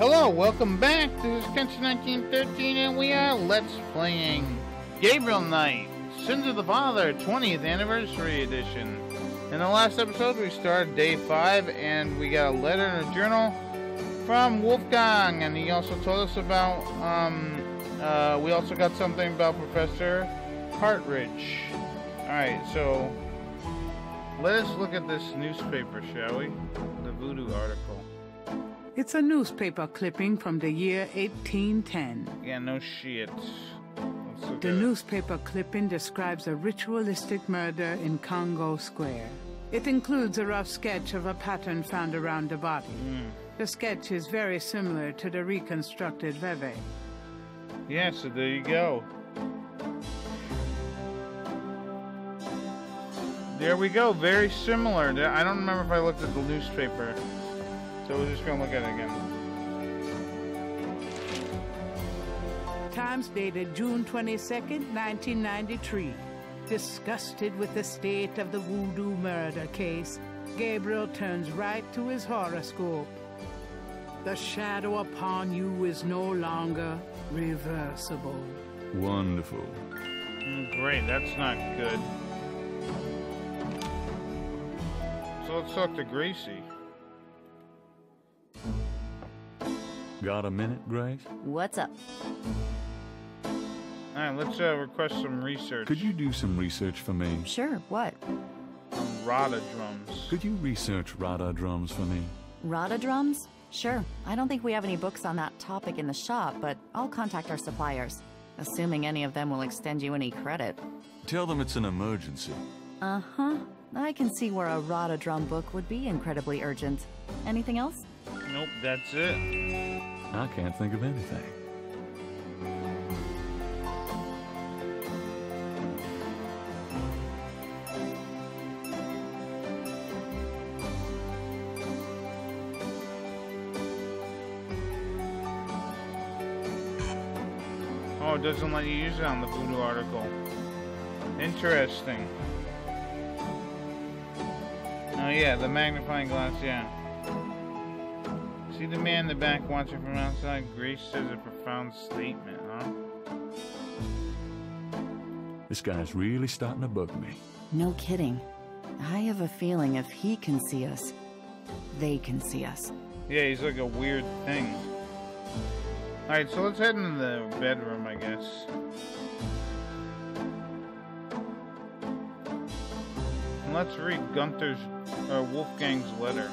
Hello, welcome back. This is Kenshi 1913, and we are Let's Playing Gabriel Knight, Sins of the Father, 20th Anniversary Edition. In the last episode, we started day 5, and we got a letter and a journal from Wolfgang, and he also told us about, we also got something about Professor Hartridge. Alright, so let us look at this newspaper, shall we? The Voodoo article. It's a newspaper clipping from the year 1810. Yeah, no shit. The newspaper clipping describes a ritualistic murder in Congo Square. It includes a rough sketch of a pattern found around the body. The sketch is very similar to the reconstructed Veve. Yeah, so there you go. There we go, very similar. I don't remember if I looked at the newspaper. So we're just going to look at it again. Times dated June 22nd, 1993. Disgusted with the state of the Voodoo murder case, Gabriel turns right to his horoscope. The shadow upon you is no longer reversible. Wonderful. Great, that's not good. So let's talk to Gracie. Got a minute, Grace? What's up? Alright, let's request some research. Could you do some research for me? Sure, what? Rada drums. Could you research Rada drums for me? Rada drums? Sure. I don't think we have any books on that topic in the shop, but I'll contact our suppliers. Assuming any of them will extend you any credit. Tell them it's an emergency. Uh-huh. I can see where a Rada drum book would be incredibly urgent. Anything else? Nope, that's it. I can't think of anything. Oh, it doesn't let you use it on the Voodoo article. Interesting. Oh yeah, the magnifying glass, yeah. See the man in the back watching from outside? Grace says a profound statement, huh? This guy's really starting to bug me. No kidding. I have a feeling if he can see us, they can see us. Yeah, he's like a weird thing. Alright, so let's head into the bedroom, I guess. And let's read Wolfgang's letter.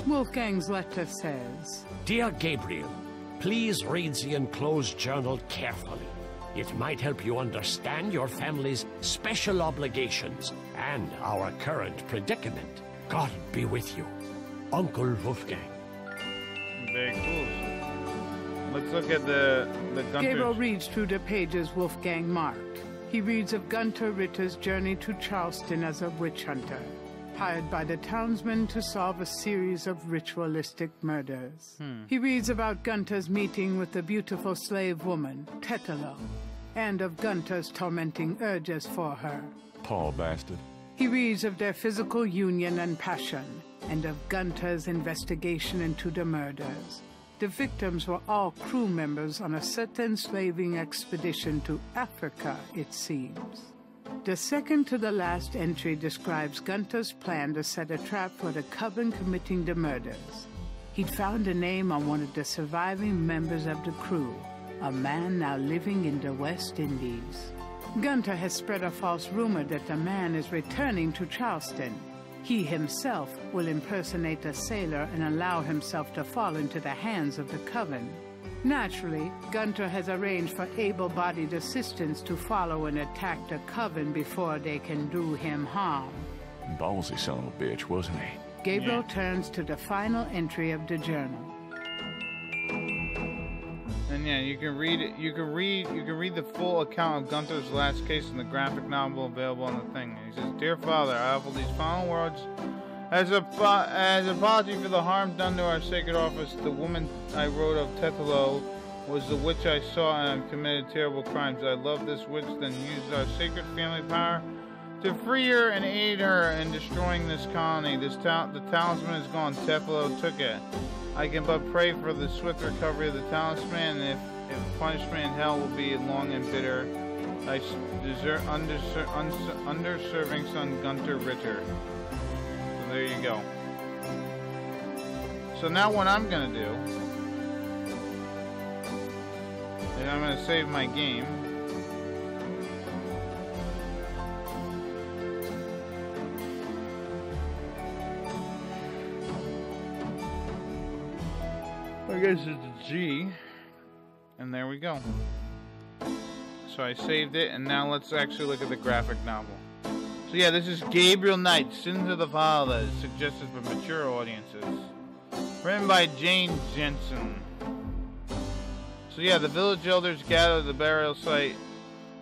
Wolfgang's letter says, Dear Gabriel, please read the enclosed journal carefully. It might help you understand your family's special obligations and our current predicament. God be with you. Uncle Wolfgang. Very cool. Let's look at the Gunter. Gabriel reads through the pages Wolfgang marked. He reads of Gunter Ritter's journey to Charleston as a witch hunter, hired by the townsmen to solve a series of ritualistic murders. He reads about Gunter's meeting with the beautiful slave woman, Tetelo, and of Gunter's tormenting urges for her. Paul bastard. He reads of their physical union and passion, and of Gunter's investigation into the murders. The victims were all crew members on a set enslaving expedition to Africa, it seems. The second to the last entry describes Gunter's plan to set a trap for the coven committing the murders. He'd found a name on one of the surviving members of the crew, a man now living in the West Indies. Gunter has spread a false rumor that the man is returning to Charleston. He himself will impersonate a sailor and allow himself to fall into the hands of the coven. Naturally, Gunter has arranged for able-bodied assistants to follow and attack the coven before they can do him harm. Ballsy son of a bitch, wasn't he? Gabriel turns to the final entry of the journal. And yeah, you can read it. You can read the full account of Gunter's last case in the graphic novel available on the thing. And he says, "Dear Father, I offer these final words as apology for the harm done to our sacred office. The woman I wrote of, Tetelo, was the witch I saw and committed terrible crimes. I love this witch, then used our sacred family power to free her and aid her in destroying this colony. The talisman is gone. Tetelo took it. I can but pray for the swift recovery of the talisman, and if punishment in hell will be long and bitter, I deserve underserving son Gunter Ritter. So there you go. So now what I'm gonna do is I'm gonna save my game. I guess it's a G. And there we go. So I saved it, and now let's actually look at the graphic novel. So yeah, this is Gabriel Knight, Sins of the Father, suggested for mature audiences. Written by Jane Jensen. So yeah, the village elders gather at the burial site.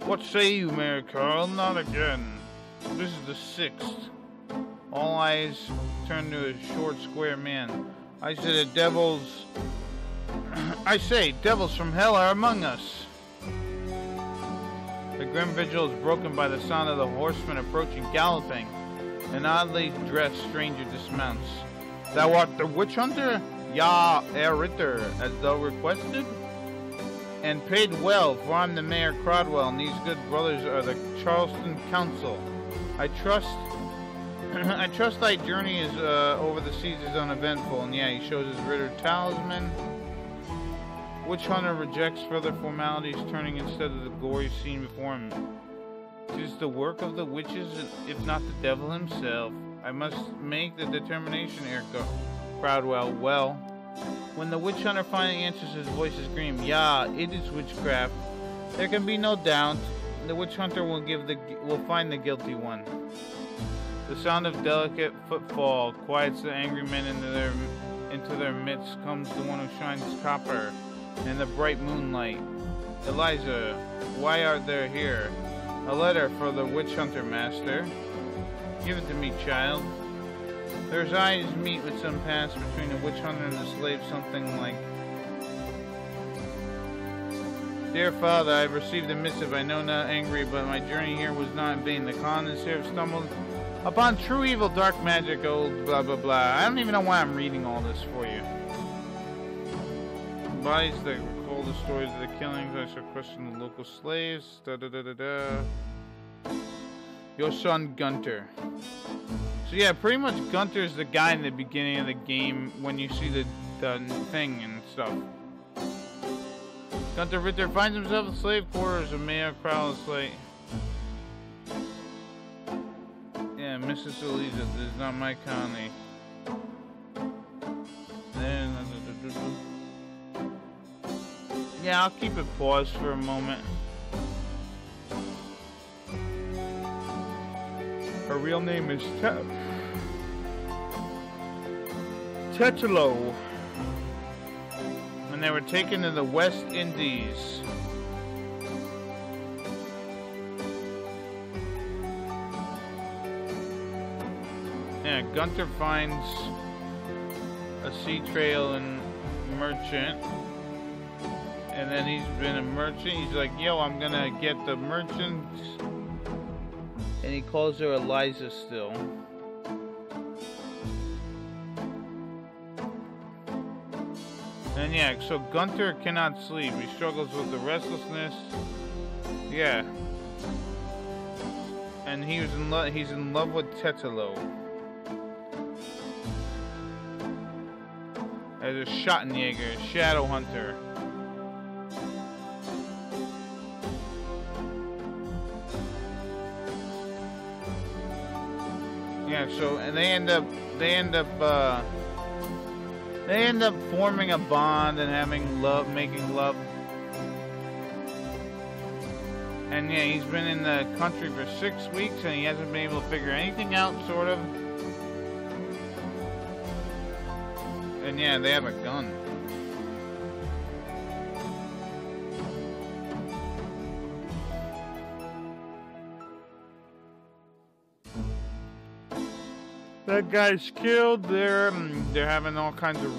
What say you, Mayor Carl? Not again. This is the 6th. All eyes turn to a short, square man. I say, devils from hell are among us. The grim vigil is broken by the sound of the horseman approaching, galloping. An oddly dressed stranger dismounts. Thou art the witch hunter? Ja, Herr Ritter, as thou requested? And paid well, for I'm the Mayor Crodwell, and these good brothers are the Charleston Council. I trust thy journey is over the seas is uneventful. And yeah, he shows his Ritter talisman. Witch hunter rejects further formalities, turning instead of the gory scene before him. It is the work of the witches, if not the devil himself. I must make the determination, Erica Crodwell. Well, when the witch hunter finally answers, his voice is grim. Yeah, it is witchcraft. There can be no doubt. The witch hunter will find the guilty one. The sound of delicate footfall quiets the angry men into their midst. Comes the one who shines copper in the bright moonlight. Eliza, why art thou here? A letter for the witch hunter, master. Give it to me, child. Their eyes meet with some pass between the witch hunter and the slave, something like, Dear Father, I have received a missive. I know not angry, but my journey here was not in vain. The colonists here have stumbled upon true evil, dark magic, old blah blah blah. I don't even know why I'm reading all this for you. Bodies that recall the stories of the killings. I shall question the local slaves. Da da da da da. Your son Gunter. So yeah, pretty much Gunter's the guy in the beginning of the game when you see the thing and stuff. Gunter Ritter finds himself in slave quarters of Mayor Crowl's slate. Yeah, Mrs. Eliza, this is not my colony. Yeah, I'll keep it paused for a moment. Her real name is Tetelo. And they were taken to the West Indies. Yeah, Gunter finds a sea trail and merchant. And then he's been a merchant. He's like, yo, I'm gonna get the merchants. And he calls her Eliza still. And yeah, so Gunter cannot sleep. He struggles with the restlessness. Yeah. And he's in love with Tetelo. As a Schottenjäger, a shadow hunter. Yeah, so and they end up forming a bond and making love. And yeah, he's been in the country for 6 weeks and he hasn't been able to figure anything out, sort of. And yeah, they have a gun. That guy's killed. They're having all kinds of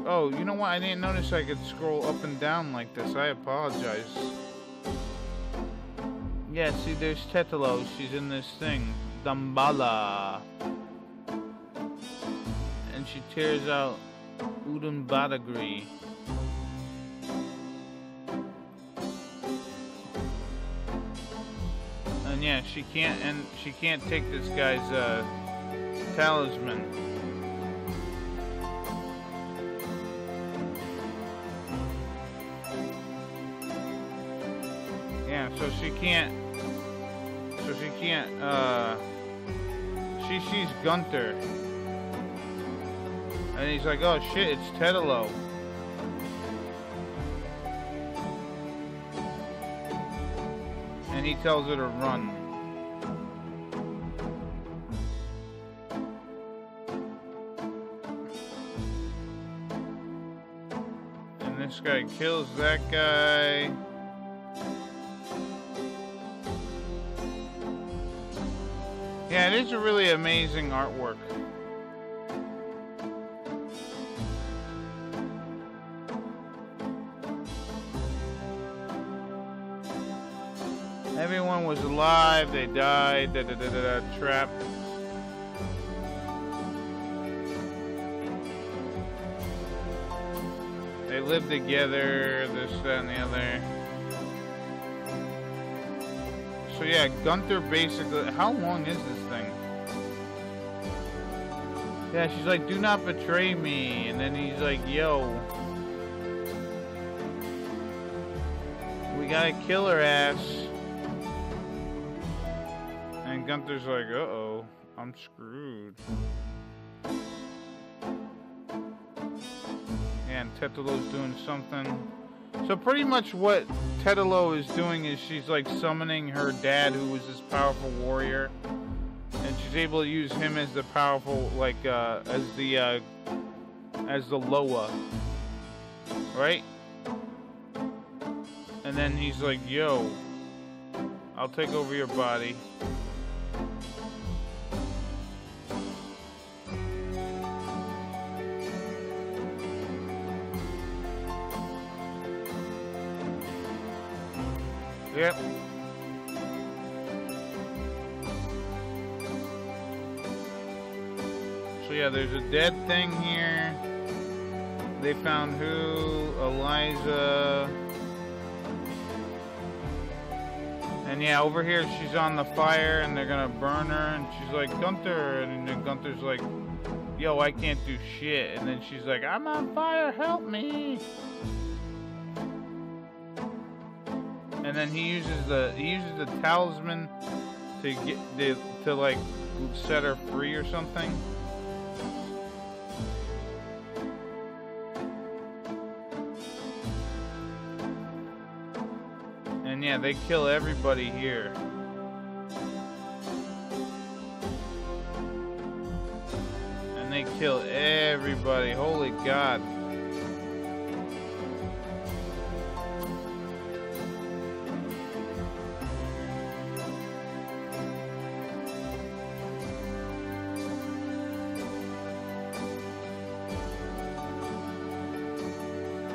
oh, you know what? I didn't notice I could scroll up and down like this. I apologize. Yeah, see, there's Tetelo. She's in this thing, Dambala, and she tears out Udon Badagri. And yeah, she can't take this guy's talisman. Yeah, so she sees Gunther. And he's like, oh shit, it's Tetelo. And he tells her to run. And this guy kills that guy. Yeah, it is a really amazing artwork. Everyone was alive, they died, trapped. They lived together, this, that, and the other. So yeah, Gunther basically, how long is this thing? Yeah, she's like, do not betray me, and then he's like, yo. We gotta kill her ass. And Gunther's like, uh-oh, I'm screwed. And Tetelo's doing something. So pretty much what Tetelo is doing is she's like summoning her dad, who was this powerful warrior. And she's able to use him as the powerful, like, as the Loa. Right? And then he's like, yo, I'll take over your body. Yep. So yeah, there's a dead thing here. They found who? Eliza. And yeah, over here she's on the fire and they're gonna burn her, and she's like, Gunther, and then Gunther's like, yo, I can't do shit. And then she's like, I'm on fire, help me. And then he uses the talisman to like set her free or something. And yeah, they kill everybody here. And they kill everybody. Holy God.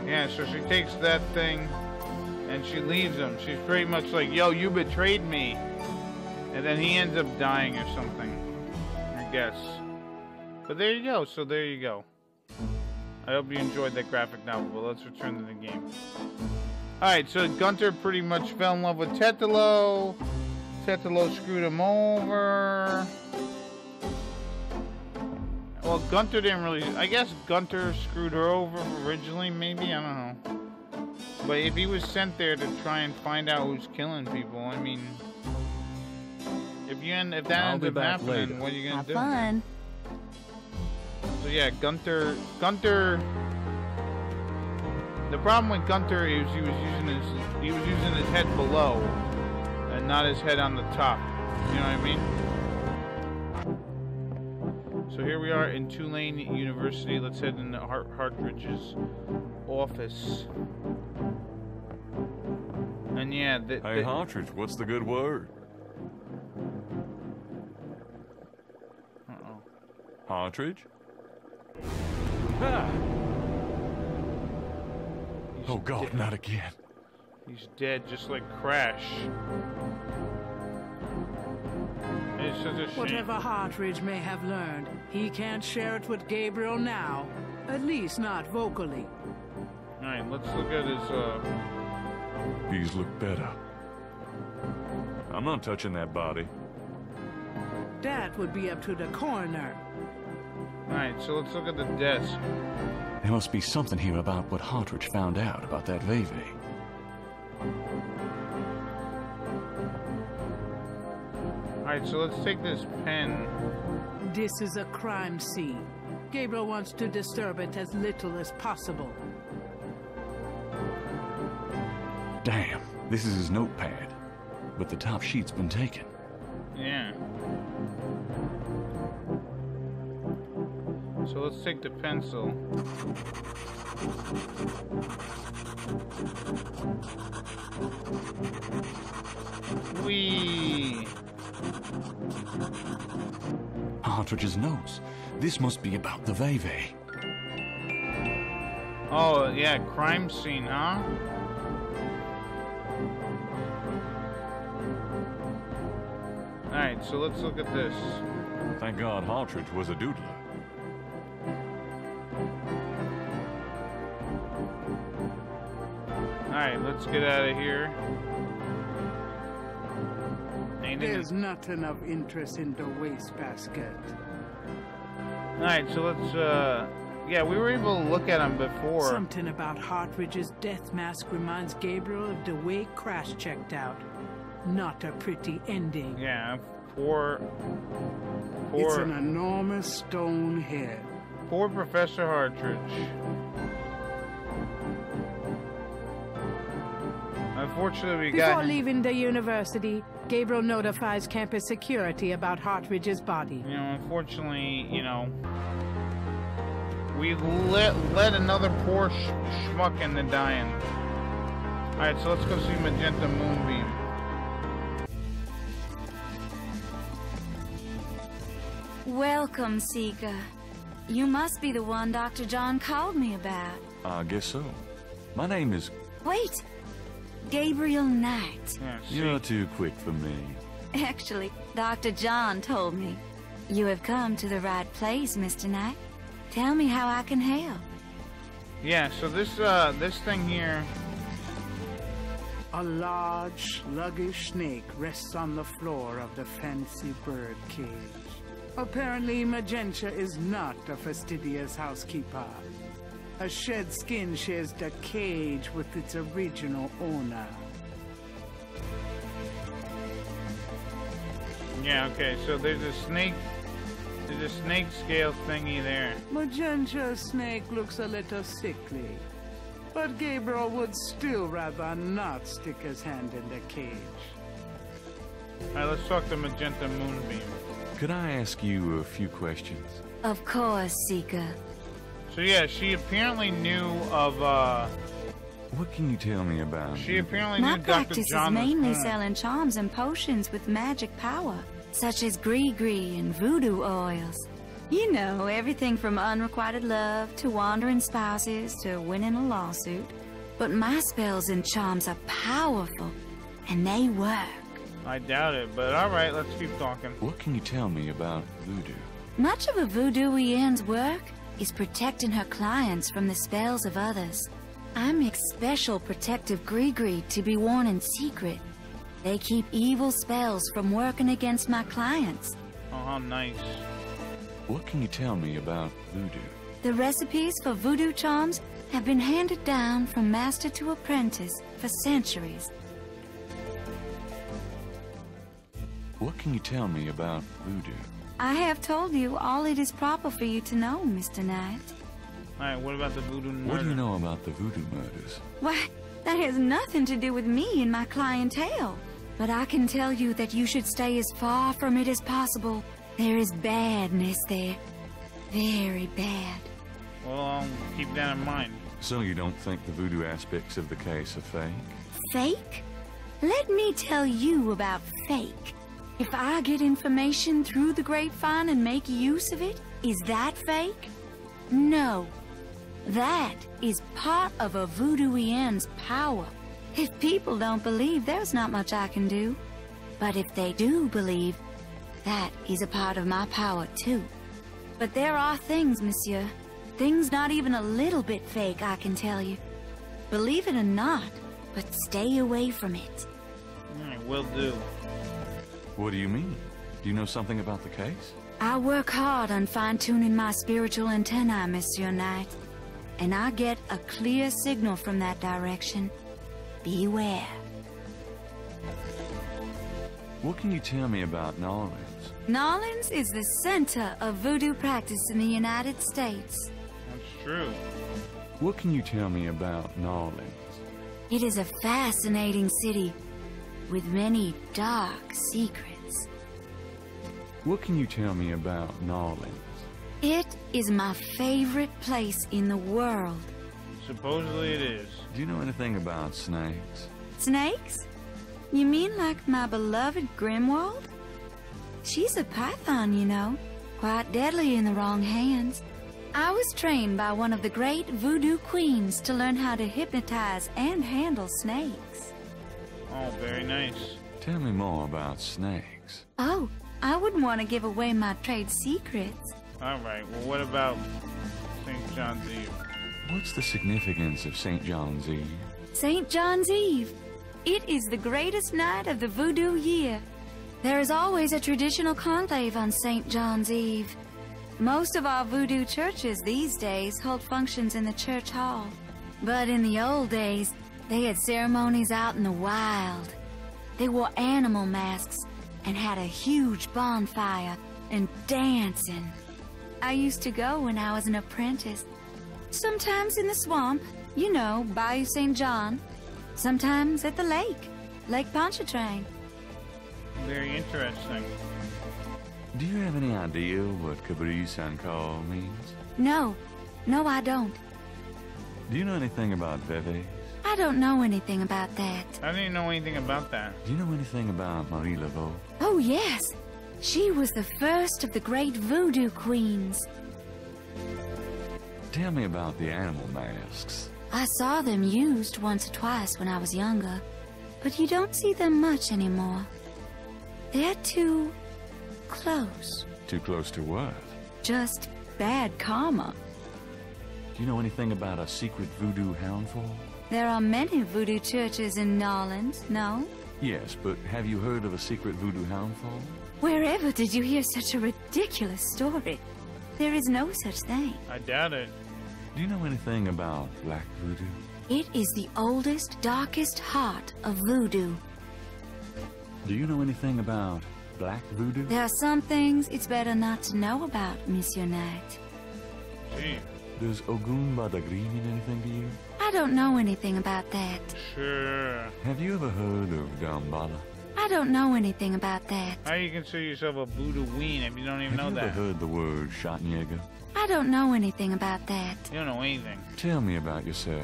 Yeah, so she takes that thing and she leaves him. She's pretty much like, yo, you betrayed me. And then he ends up dying or something, I guess. But there you go. So there you go. I hope you enjoyed that graphic novel, but let's return to the game. Alright, so Gunther pretty much fell in love with Tetelo. Tetelo screwed him over. Well, Gunther didn't really... I guess Gunther screwed her over originally, maybe? I don't know. But if he was sent there to try and find out who's killing people, I mean... If that ends up happening, later. What are you gonna do? Have fun. So yeah, Gunther... The problem with Gunther is he was using his head below, and not his head on the top. You know what I mean? So here we are in Tulane University. Let's head into Hartridge's office. And yeah, hey Hartridge, what's the good word? Uh-oh. Hartridge? Ah. Oh God, dead. Not again. He's dead, just like Crash. It's such a shame. Whatever Hartridge may have learned, he can't share it with Gabriel now. At least not vocally. Alright, let's look at his, These look better. I'm not touching that body. That would be up to the coroner. Alright, so let's look at the desk. There must be something here about what Hartridge found out about that Veve. Alright, so let's take this pen. This is a crime scene. Gabriel wants to disturb it as little as possible. Damn, this is his notepad. But the top sheet's been taken. Yeah. So let's take the pencil. Whee! Hartridge's notes. This must be about the Veve. Oh, yeah, crime scene, huh? Alright, so let's look at this. Thank God Hartridge was a doodler. Alright, let's get out of here. There's not enough interest in the wastebasket. Alright, so let's, yeah, we were able to look at him before. Something about Hartridge's death mask reminds Gabriel of the way Crash checked out. Not a pretty ending. Yeah, poor... It's an enormous stone head. Poor Professor Hartridge. Unfortunately, we got Before him. leaving the university, Gabriel notifies campus security about Hartridge's body. You know, unfortunately, you know, we let another poor schmuck in the dying. Alright, so let's go see Magenta Moonbeam. Welcome, Sika. You must be the one Dr. John called me about. I guess so. My name is... Wait! Gabriel Knight. Yeah, see? You're too quick for me. Actually, Dr. John told me. You have come to the right place, Mr. Knight. Tell me how I can help. Yeah, so this thing here... A large, sluggish snake rests on the floor of the fancy bird cage. Apparently, Magenta is not a fastidious housekeeper. A shed skin shares the cage with its original owner. Yeah, okay, so there's a snake scale thingy there. Magenta's snake looks a little sickly, but Gabriel would still rather not stick his hand in the cage. Alright, let's talk to Magenta Moonbeam. Could I ask you a few questions? Of course, Sika. So yeah, she apparently knew of, What can you tell me about... she apparently My knew Dr. practice John is was mainly home. selling charms and potions with magic power, such as gree-gree and voodoo oils. You know, everything from unrequited love to wandering spouses to winning a lawsuit. But my spells and charms are powerful, and they work. I doubt it, but alright, let's keep talking. What can you tell me about voodoo? Much of a voodooienne's work is protecting her clients from the spells of others. I make special protective gree-gree to be worn in secret. They keep evil spells from working against my clients. Oh, how nice. What can you tell me about voodoo? The recipes for voodoo charms have been handed down from master to apprentice for centuries. What can you tell me about voodoo? I have told you all it is proper for you to know, Mr. Knight. Alright, what about the voodoo murder? What do you know about the voodoo murders? Why, that has nothing to do with me and my clientele. But I can tell you that you should stay as far from it as possible. There is badness there. Very bad. Well, I'll keep that in mind. So you don't think the voodoo aspects of the case are fake? Fake? Let me tell you about fake. If I get information through the grapevine and make use of it, is that fake? No. That is part of a voodooienne's power. If people don't believe, there's not much I can do. But if they do believe, that is a part of my power too. But there are things, monsieur, thing's not even a little bit fake, I can tell you. Believe it or not, but stay away from it. Will do. What do you mean? Do you know something about the case? I work hard on fine-tuning my spiritual antennae, Monsieur Knight. And I get a clear signal from that direction. Beware. What can you tell me about Nolans? Nolans is the center of voodoo practice in the United States. That's true. What can you tell me about Nolans? It is a fascinating city with many dark secrets. What can you tell me about Nolans? It is my favorite place in the world. Supposedly it is. Do you know anything about snakes? Snakes? You mean like my beloved Grimwald? She's a python, you know. Quite deadly in the wrong hands. I was trained by one of the great voodoo queens to learn how to hypnotize and handle snakes. Oh, very nice. Tell me more about snakes. Oh, I wouldn't want to give away my trade secrets. Alright, well what about St. John's Eve? What's the significance of St. John's Eve? St. John's Eve. It is the greatest night of the voodoo year. There is always a traditional conclave on St. John's Eve. Most of our voodoo churches these days hold functions in the church hall. But in the old days, they had ceremonies out in the wild. They wore animal masks and had a huge bonfire and dancing. I used to go when I was an apprentice. Sometimes in the swamp, you know, Bayou St. John. Sometimes at the lake, Lake Pontchartrain. Very interesting. Do you have any idea what Cabrice and Call means? No, I don't. Do you know anything about Veves? I don't know anything about that. I didn't know anything about that. Do you know anything about Marie Laveau? Oh, yes. She was the first of the great voodoo queens. Tell me about the animal masks. I saw them used once or twice when I was younger, but you don't see them much anymore. They're too close. Too close to what? Just bad karma. Do you know anything about a secret voodoo houndful? There are many voodoo churches in Nolans, no? Yes, but have you heard of a secret voodoo houndful? Wherever did you hear such a ridiculous story? There is no such thing. I doubt it. Do you know anything about black voodoo? It is the oldest, darkest heart of voodoo. Do you know anything about black voodoo? There are some things it's better not to know about, Monsieur Knight. Gee, Does Ogun Badagri mean anything to you? I don't know anything about that. sure. Have you ever heard of Dambala? I don't know anything about that. How you consider yourself a voodoo ween if you don't even know Have you that? ever heard the word Schottenjäger? I don't know anything about that. You don't know anything. Tell me about yourself.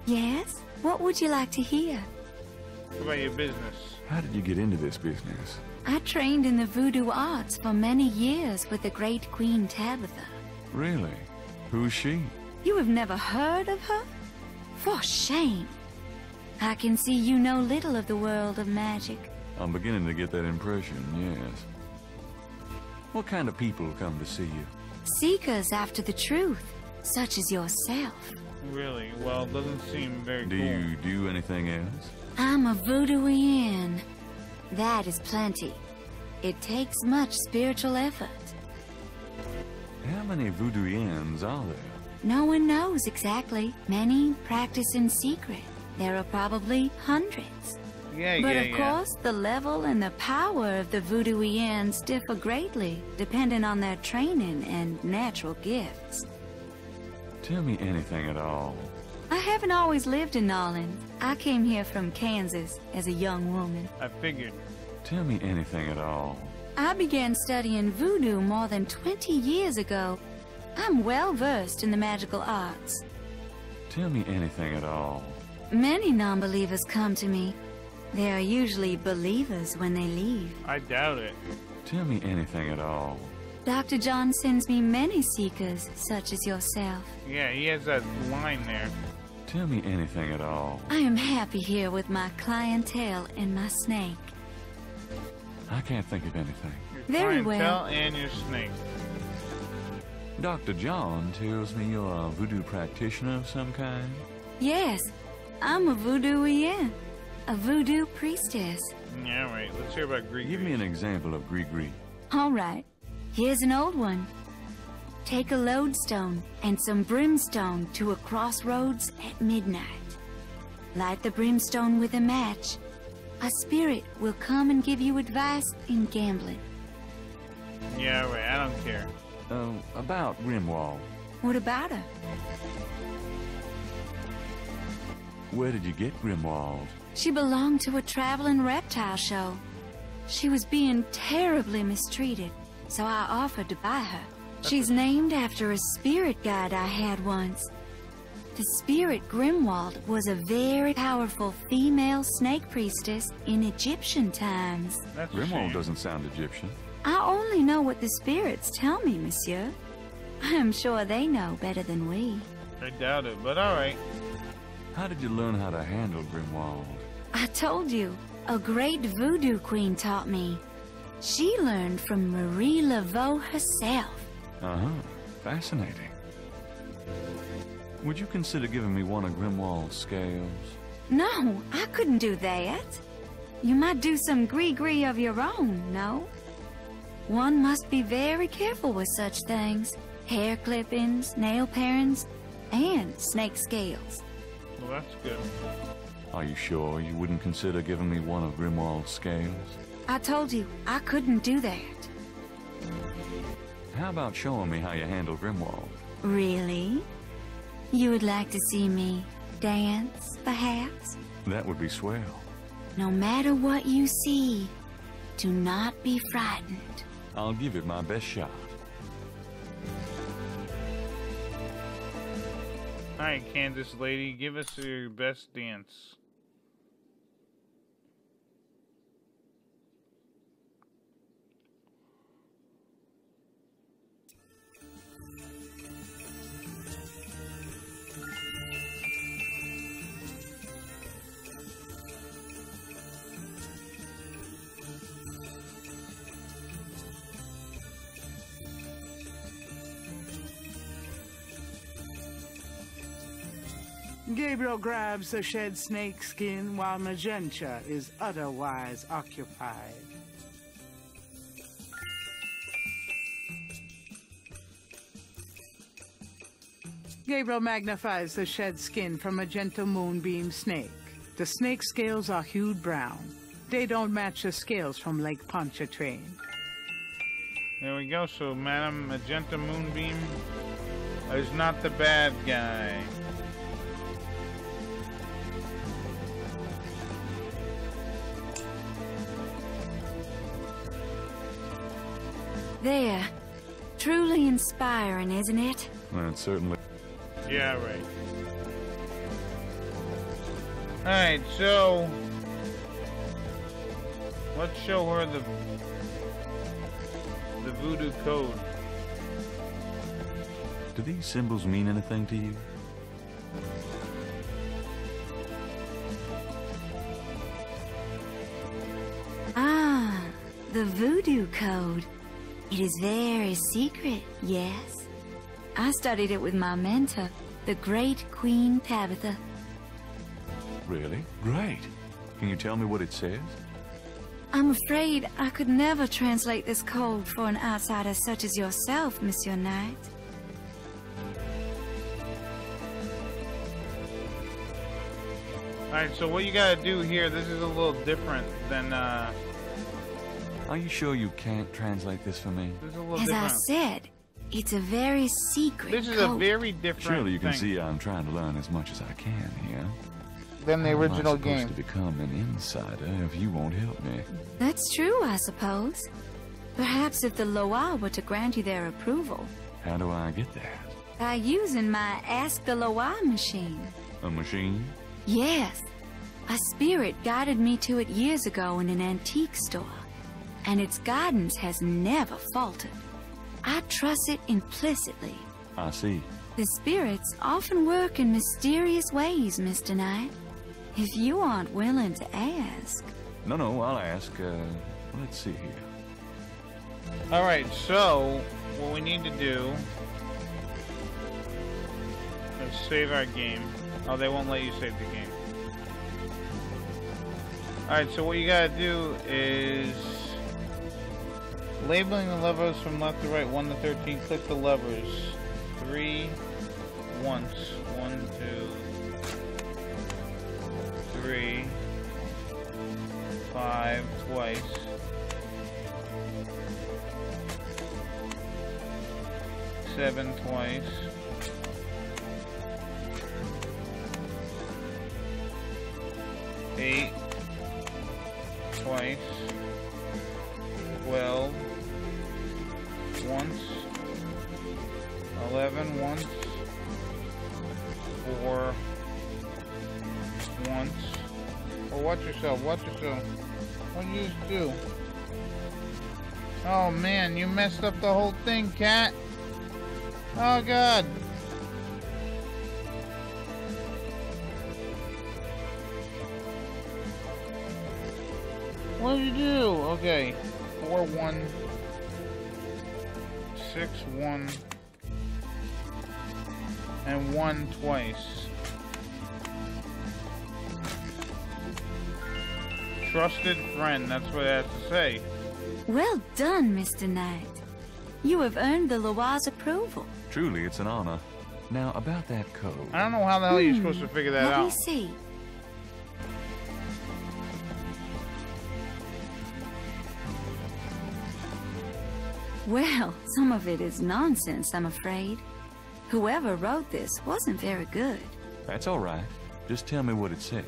Yes? What would you like to hear? What about your business? How did you get into this business? I trained in the voodoo arts for many years with the great Queen Tabitha. Really? Who's she? You have never heard of her? For shame. I can see you know little of the world of magic. I'm beginning to get that impression, yes. What kind of people come to see you? Seekers after the truth, such as yourself. Really? Well, it doesn't seem very Do cool. you do anything else? I'm a voodooian. That is plenty. It takes much spiritual effort. How many voodooians are there? No one knows exactly. Many practice in secret. There are probably hundreds. Yeah, But yeah, of course, the level and the power of the voodooians differ greatly, depending on their training and natural gifts. Tell me anything at all. I haven't always lived in Nolans. I came here from Kansas as a young woman. I figured. Tell me anything at all. I began studying voodoo more than 20 years ago. I'm well versed in the magical arts. Tell me anything at all. Many non-believers come to me. They are usually believers when they leave. I doubt it. Tell me anything at all. Dr. John sends me many seekers, such as yourself. Yeah, he has that line there. Tell me anything at all. I am happy here with my clientele and my snake. I can't think of anything. Your Very clientele well. and your snake. Dr. John tells me you're a voodoo practitioner of some kind. Yes, I'm a voodooienne, a voodoo priestess. Yeah, right. Let's hear about Greek. Give me an example of Gree. All right, here's an old one. Take a lodestone and some brimstone to a crossroads at midnight. Light the brimstone with a match. A spirit will come and give you advice in gambling. Yeah, right. I don't care. About Grimwald. What about her? Where did you get Grimwald? She belonged to a traveling reptile show. She was being terribly mistreated, so I offered to buy her. She's named after a spirit guide I had once. The spirit Grimwald was a very powerful female snake priestess in Egyptian times. That's a Grimwald shame. doesn't sound Egyptian. I only know what the spirits tell me, monsieur. I am sure they know better than we. I doubt it, but all right. How did you learn how to handle Grimwald? I told you, a great voodoo queen taught me. She learned from Marie Laveau herself. Uh-huh. Fascinating. Would you consider giving me one of Grimwald's scales? No, I couldn't do that. You might do some gree-gree of your own, no? One must be very careful with such things. Hair clippings, nail parings, and snake scales. Well, that's good. Are you sure you wouldn't consider giving me one of Grimwald's scales? I told you, I couldn't do that. How about showing me how you handle Grimwald? Really? You would like to see me dance, perhaps? That would be swell. No matter what you see, do not be frightened. I'll give it my best shot. All right, Kansas lady, give us your best dance. Gabriel grabs the shed snake skin while Magenta is otherwise occupied. Gabriel magnifies the shed skin from Magenta Moonbeam snake. The snake scales are hued brown. They don't match the scales from Lake Pontchartrain. There we go. So Madam Magenta Moonbeam is not the bad guy. There. Truly inspiring, isn't it? That certainly... Yeah, right. Alright, so let's show her the Voodoo Code. Do these symbols mean anything to you? Ah, the Voodoo Code. It is very secret, yes. I studied it with my mentor, the great Queen Tabitha. Really? Great. Can you tell me what it says? I'm afraid I could never translate this code for an outsider such as yourself, Monsieur Knight. Alright, so what you gotta do here, this is a little different than, Are you sure you can't translate this for me? this is a little As I different. said, it's a very secret This is code. a very different Surely you can thing see I'm trying to learn as much as I can here. than the How am I original supposed game. to become an insider if you won't help me? That's true, I suppose. Perhaps if the Loa were to grant you their approval, How do I get that? by using my Ask the Loa machine. A machine? Yes. A spirit guided me to it years ago in an antique store, and its guidance has never faltered. I trust it implicitly. I see. The spirits often work in mysterious ways, Mr. Knight. If you aren't willing to ask. No, I'll ask. Let's see here. Alright, so what we need to do save our game. Oh, they won't let you save the game. Alright, so what you gotta do is labeling the levers from left to right, 1 to 13. Click the levers. 3 once. 1, 2, 3. 5 twice. 7 twice. 8 twice. 12 once. 11 once. 4 once. Oh, watch yourself, watch yourself. What did you just do? Oh man, you messed up the whole thing, cat. Oh god. What did you do? Okay. 4, 1. 6, 1. And 1 twice. Trusted friend, that's what it has to say. Well done, Mr. Knight. You have earned the Loa's approval. Truly, it's an honor. Now, about that code. I don't know how the hell you're supposed to figure that Let out. me see. Well, some of it is nonsense, I'm afraid. Whoever wrote this wasn't very good. That's all right. Just tell me what it says.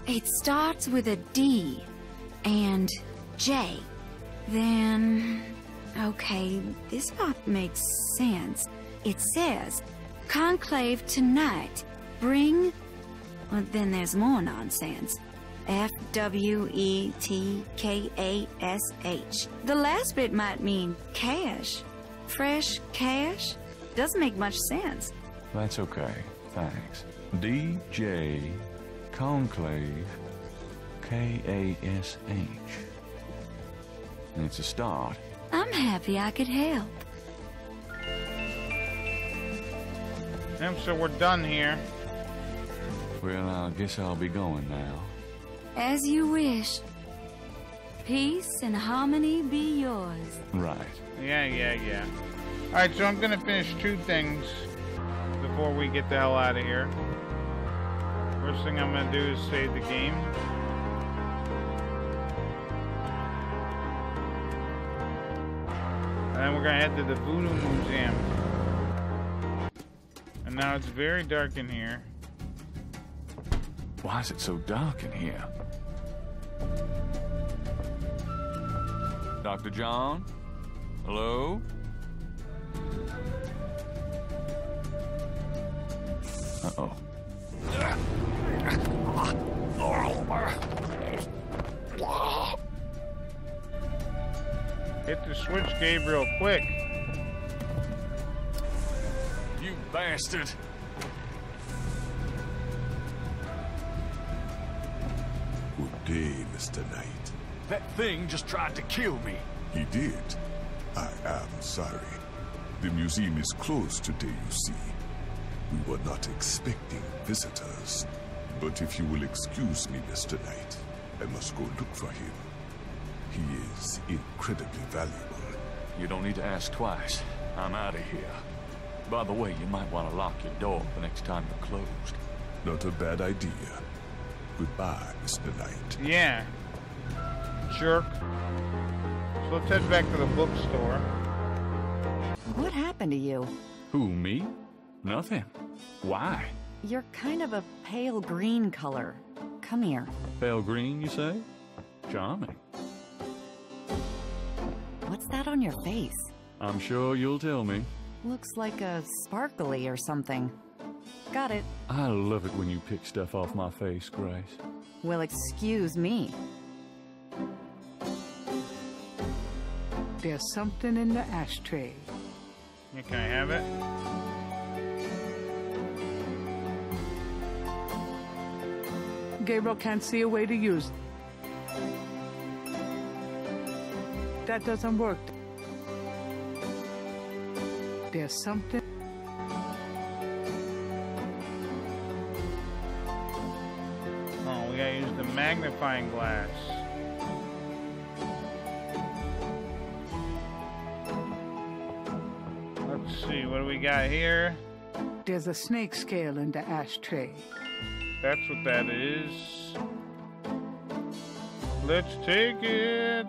It starts with a D and J. Then... okay, this part makes sense. It says, Conclave tonight. Bring... well, then there's more nonsense. F-W-E-T-K-A-S-H. The last bit might mean cash. Fresh cash? Doesn't make much sense. That's okay. Thanks. D.J. Conclave K-A-S-H. And it's a start. I'm happy I could help. So we're done here. Well, I guess I'll be going now. As you wish. Peace and harmony be yours. Right. Yeah. Alright, so I'm gonna finish 2 things before we get the hell out of here. First thing I'm gonna do is save the game. And then we're gonna head to the Voodoo Museum. And now it's very dark in here. Why is it so dark in here? Dr. John? Hello? Uh-oh. Hit the switch, Gabriel, quick. You bastard! Good day, Mr. Knight. That thing just tried to kill me. He did. I am sorry. The museum is closed today, you see. We were not expecting visitors. But if you will excuse me, Mr. Knight, I must go look for him. He is incredibly valuable. You don't need to ask twice. I'm out of here. By the way, you might want to lock your door the next time you're closed. Not a bad idea. Goodbye, Mr. Knight. Yeah. Jerk. So let's head back to the bookstore. What happened to you? Who, me? Nothing. Why? You're kind of a pale green color. Come here. Pale green, you say? Charming. What's that on your face? I'm sure you'll tell me. Looks like a sparkly or something. Got it. I love it when you pick stuff off my face, Grace. Well, excuse me. There's something in the ashtray. Yeah, can I have it? Gabriel can't see a way to use it. That doesn't work. There's something. we gotta use the magnifying glass. Let's see, what do we got here? There's a snake scale in the ashtray. That's what that is. Let's take it.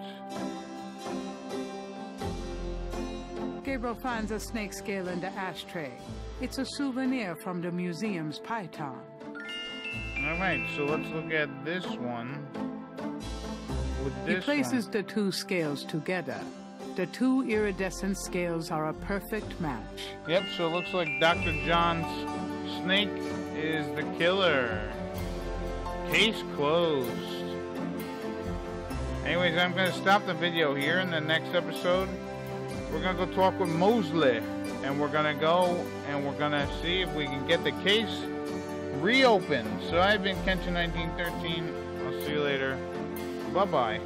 Gabriel finds a snake scale in the ashtray. It's a souvenir from the museum's python. Alright, so let's look at this one. With this He places one. the two scales together. The two iridescent scales are a perfect match. Yep, so it looks like Dr. John's snake is the killer. Case closed. Anyways, I'm going to stop the video here. In the next episode, we're going to go talk with Mosley. And we're going to go and we're going to see if we can get the case reopened. So I've been Kenshin1913. I'll see you later. Bye-bye.